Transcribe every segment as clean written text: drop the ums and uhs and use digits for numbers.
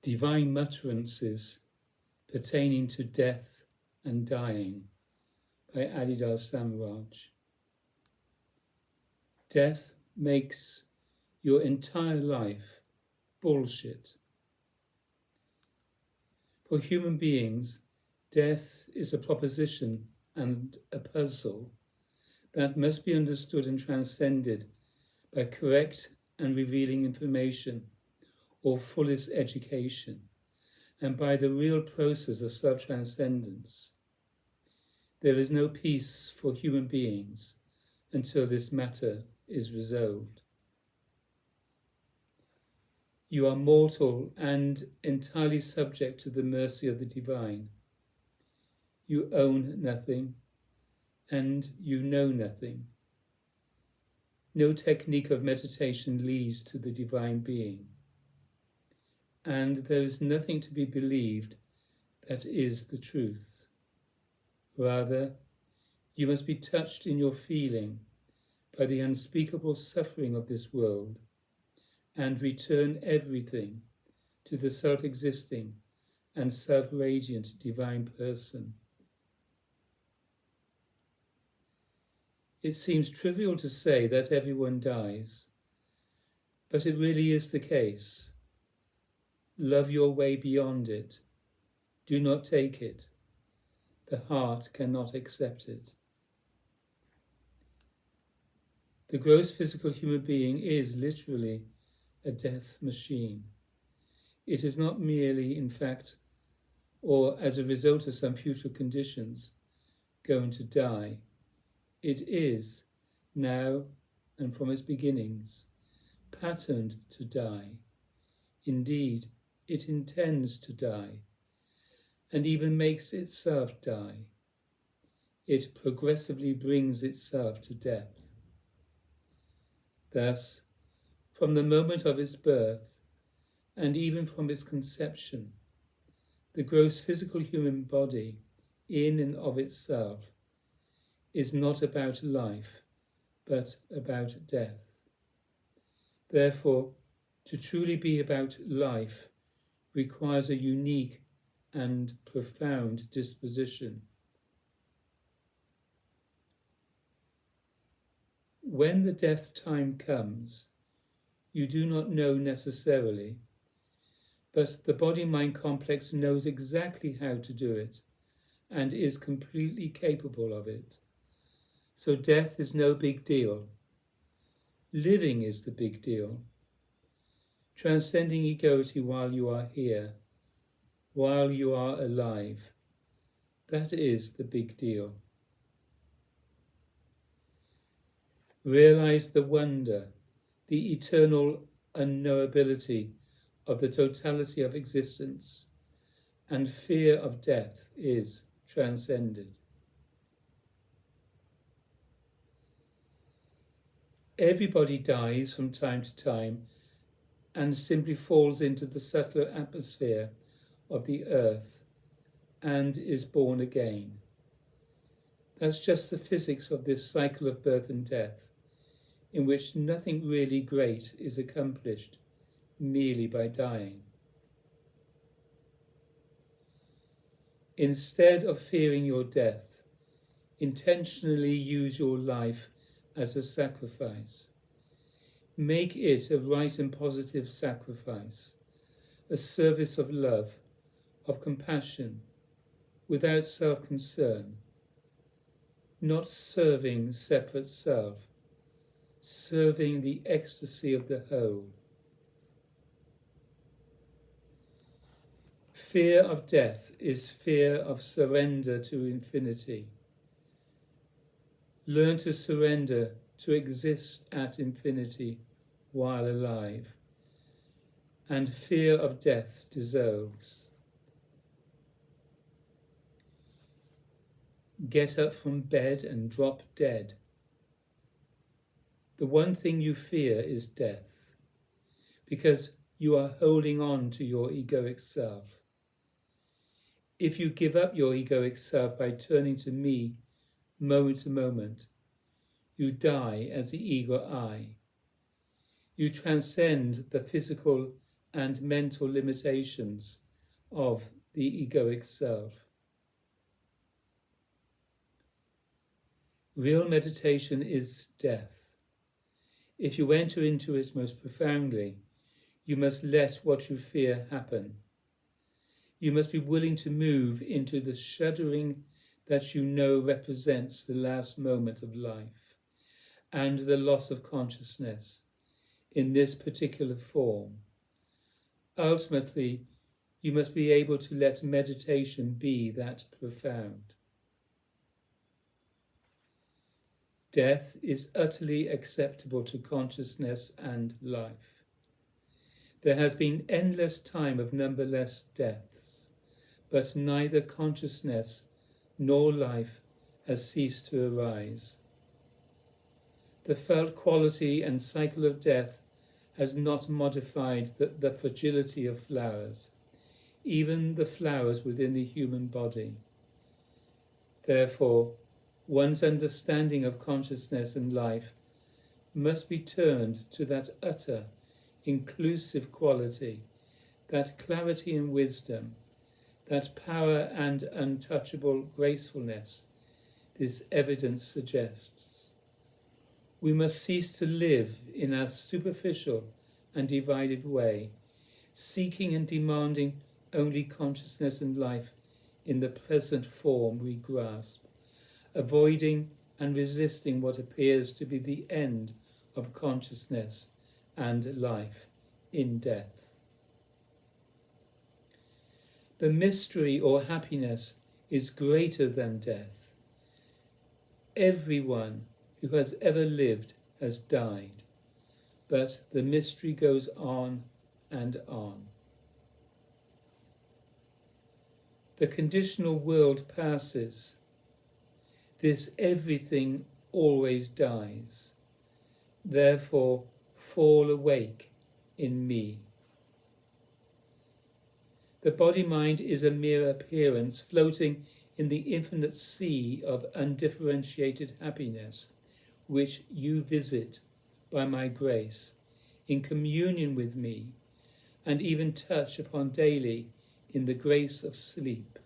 Divine Mutterances Pertaining to Death and Dying by Adidas Samraj. Death makes your entire life bullshit. For human beings, death is a proposition and a puzzle that must be understood and transcended by correct and revealing information or fullest education, and by the real process of self-transcendence. There is no peace for human beings until this matter is resolved. You are mortal and entirely subject to the mercy of the divine. You own nothing, and you know nothing. No technique of meditation leads to the divine being, and there is nothing to be believed that is the truth. Rather, you must be touched in your feeling by the unspeakable suffering of this world and return everything to the self-existing and self-radiant divine person. It seems trivial to say that everyone dies, but it really is the case. Love your way beyond it. Do not take it. The heart cannot accept it. The gross physical human being is literally a death machine. It is not merely, in fact, or as a result of some future conditions, going to die. It is, now and from its beginnings, patterned to die. Indeed, it intends to die, and even makes itself die. It progressively brings itself to death. Thus, from the moment of its birth, and even from its conception, the gross physical human body, in and of itself, is not about life, but about death. Therefore, to truly be about life requires a unique and profound disposition. When the death time comes, you do not know necessarily, but the body-mind complex knows exactly how to do it and is completely capable of it. So death is no big deal. Living is the big deal. Transcending egoity while you are here, while you are alive, that is the big deal. Realize the wonder, the eternal unknowability of the totality of existence, and fear of death is transcended. Everybody dies from time to time and simply falls into the subtler atmosphere of the earth and is born again. That's just the physics of this cycle of birth and death, in which nothing really great is accomplished merely by dying. Instead of fearing your death, intentionally use your life as a sacrifice. Make it a right and positive sacrifice, a service of love, of compassion, without self-concern, not serving separate self, serving the ecstasy of the whole. Fear of death is fear of surrender to infinity. Learn to surrender, to exist at infinity while alive, and fear of death dissolves. Get up from bed and drop dead. The one thing you fear is death, because you are holding on to your egoic self. If you give up your egoic self by turning to me moment to moment, you die as the ego I. You transcend the physical and mental limitations of the egoic self. Real meditation is death. If you enter into it most profoundly, you must let what you fear happen. You must be willing to move into the shuddering that you know represents the last moment of life and the loss of consciousness in this particular form. Ultimately, you must be able to let meditation be that profound. Death is utterly acceptable to consciousness and life. There has been endless time of numberless deaths, but neither consciousness nor life has ceased to arise. The felt quality and cycle of death has not modified the fragility of flowers, even the flowers within the human body. Therefore, one's understanding of consciousness and life must be turned to that utter, inclusive quality, that clarity and wisdom, that power and untouchable gracefulness this evidence suggests. We must cease to live in a superficial and divided way, seeking and demanding only consciousness and life in the present form we grasp, avoiding and resisting what appears to be the end of consciousness and life in death. The mystery or happiness is greater than death. Everyone who has ever lived has died, but the mystery goes on and on. The conditional world passes. This everything always dies. Therefore, fall awake in me. The body-mind is a mere appearance floating in the infinite sea of undifferentiated happiness, which you visit by my grace, in communion with me, and even touch upon daily in the grace of sleep.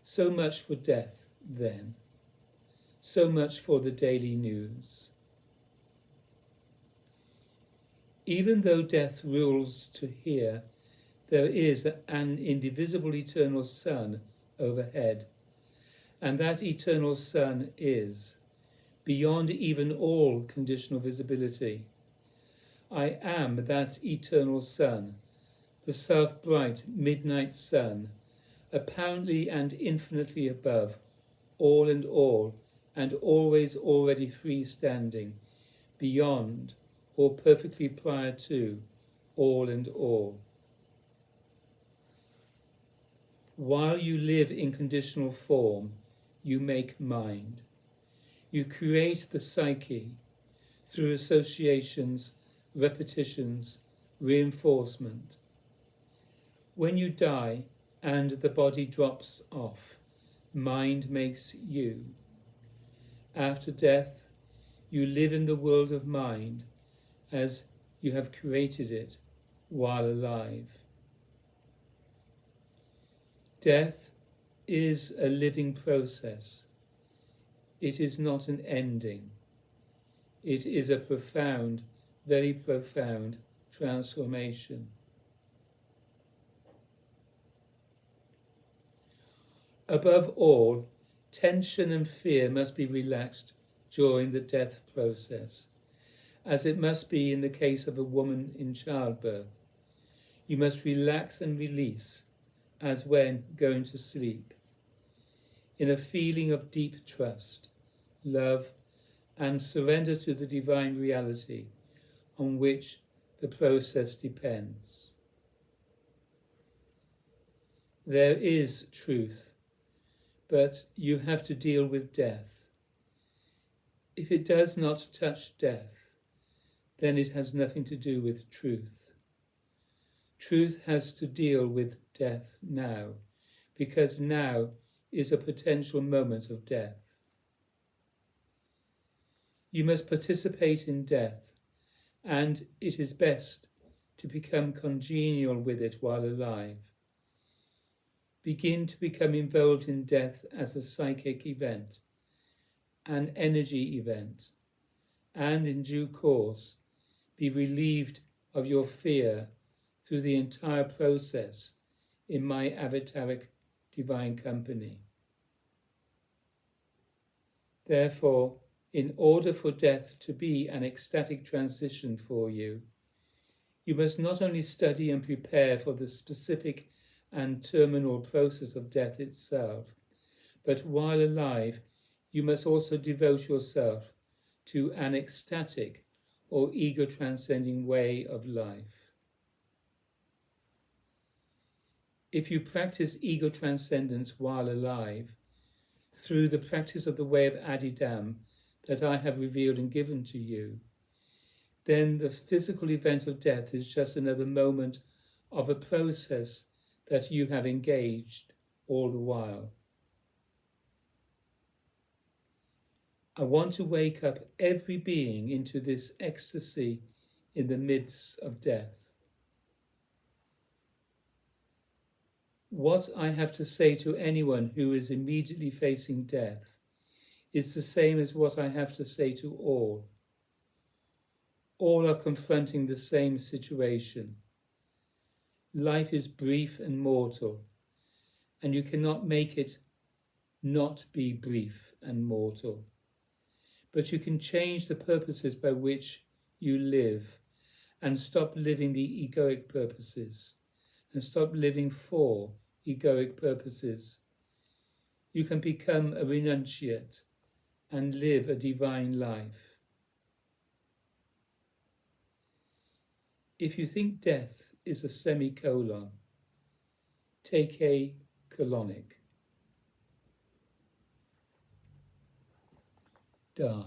So much for death, then. So much for the daily news. Even though death rules to here, there is an indivisible eternal sun overhead, and that eternal sun is, beyond even all conditional visibility. I am that eternal sun, the self-bright midnight sun, apparently and infinitely above all and all, and always already free-standing, beyond or perfectly prior to all and all. While you live in conditional form, you make mind. You create the psyche through associations, repetitions, reinforcement. When you die and the body drops off, mind makes you. After death, you live in the world of mind as you have created it while alive. Death is a living process. It is not an ending. It is a profound, very profound transformation. Above all, tension and fear must be relaxed during the death process, as it must be in the case of a woman in childbirth. You must relax and release, as when going to sleep, in a feeling of deep trust, love, and surrender to the divine reality on which the process depends. There is truth, but you have to deal with death. If it does not touch death, then it has nothing to do with truth. Truth has to deal with death now, because now is a potential moment of death. You must participate in death, and it is best to become congenial with it while alive. Begin to become involved in death as a psychic event, an energy event, and in due course be relieved of your fear through the entire process in my avataric divine company. Therefore, in order for death to be an ecstatic transition for you, you must not only study and prepare for the specific and terminal process of death itself, but while alive, you must also devote yourself to an ecstatic or ego-transcending way of life. If you practice ego transcendence while alive, through the practice of the way of Adidam that I have revealed and given to you, then the physical event of death is just another moment of a process that you have engaged all the while. I want to wake up every being into this ecstasy in the midst of death. What I have to say to anyone who is immediately facing death is the same as what I have to say to all. All are confronting the same situation. Life is brief and mortal, and you cannot make it not be brief and mortal. But you can change the purposes by which you live and stop living the egoic purposes and stop living for egoic purposes. You can become a renunciate and live a divine life. If you think death is a semicolon, take a colonic. Da.